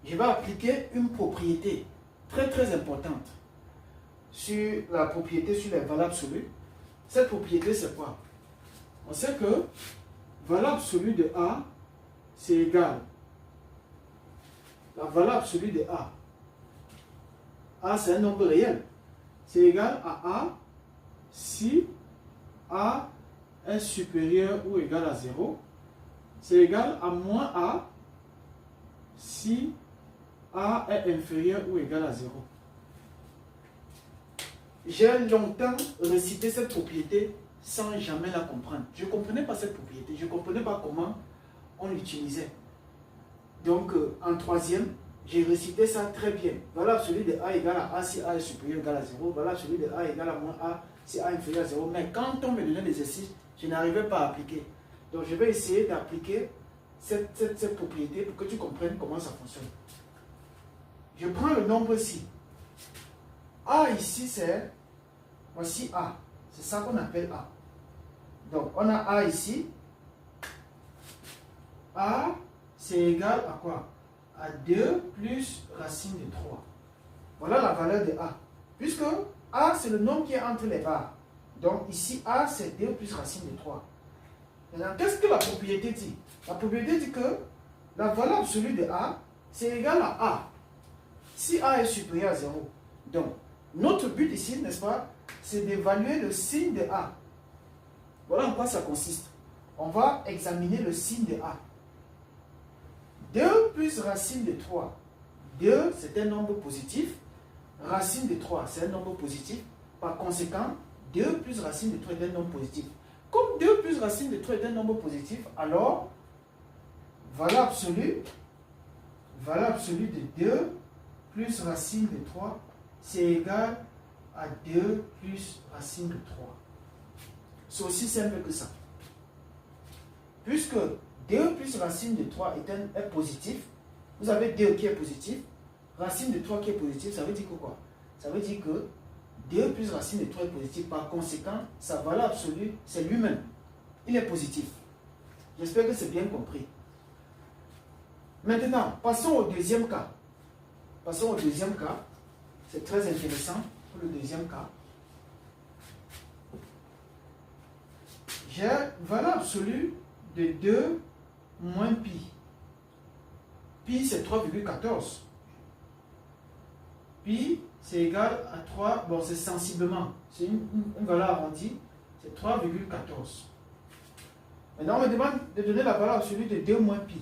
je vais appliquer une propriété très importante sur la propriété sur les valeurs absolues. Cette propriété, c'est quoi? On sait que valeur absolue de A, c'est égal. La valeur absolue de A. A, c'est un nombre réel. C'est égal à A si A est supérieur ou égal à 0. C'est égal à moins A si A est inférieur ou égal à 0. J'ai longtemps récité cette propriété sans jamais la comprendre. Je ne comprenais pas cette propriété. Je ne comprenais pas comment on l'utilisait. Donc, en troisième, j'ai récité ça très bien. Valeur absolue de A égale à A si A est supérieur ou égal à 0. Valeur absolue de A égale à moins A si A est inférieur à 0. Mais quand on me donnait l'exercice, je n'arrivais pas à appliquer. Donc, je vais essayer d'appliquer cette propriété pour que tu comprennes comment ça fonctionne. Je prends le nombre ici. A ici, c'est, voici A. C'est ça qu'on appelle A. Donc, on a A ici. A, c'est égal à quoi? À 2 plus racine de 3. Voilà la valeur de A. Puisque A, c'est le nombre qui est entre les barres. Donc, ici, A, c'est 2 plus racine de 3. Maintenant, qu'est-ce que la propriété dit? La propriété dit que la valeur absolue de A, c'est égal à A. Si A est supérieur à 0. Donc, notre but ici, n'est-ce pas, c'est d'évaluer le signe de A. Voilà en quoi ça consiste. On va examiner le signe de A. 2 plus racine de 3. 2, c'est un nombre positif. Racine de 3, c'est un nombre positif. Par conséquent, 2 plus racine de 3 est un nombre positif. Comme 2 plus racine de 3 est un nombre positif, alors, valeur absolue de 2 plus racine de 3, c'est égal à 2 plus racine de 3. C'est aussi simple que ça. Puisque 2 plus racine de 3 est positif, vous avez 2 qui est positif, racine de 3 qui est positif, ça veut dire que quoi? Ça veut dire que 2 plus racine de 3 est positif. Par conséquent, sa valeur absolue, c'est lui-même. Il est positif. J'espère que c'est bien compris. Maintenant, passons au deuxième cas. Passons au deuxième cas. C'est très intéressant pour le deuxième cas. J'ai valeur absolue de 2 moins pi. Pi, c'est 3,14. Pi, c'est égal à 3, bon, c'est sensiblement, c'est une valeur arrondie, c'est 3,14. Maintenant, on me demande de donner la valeur absolue de 2 moins pi.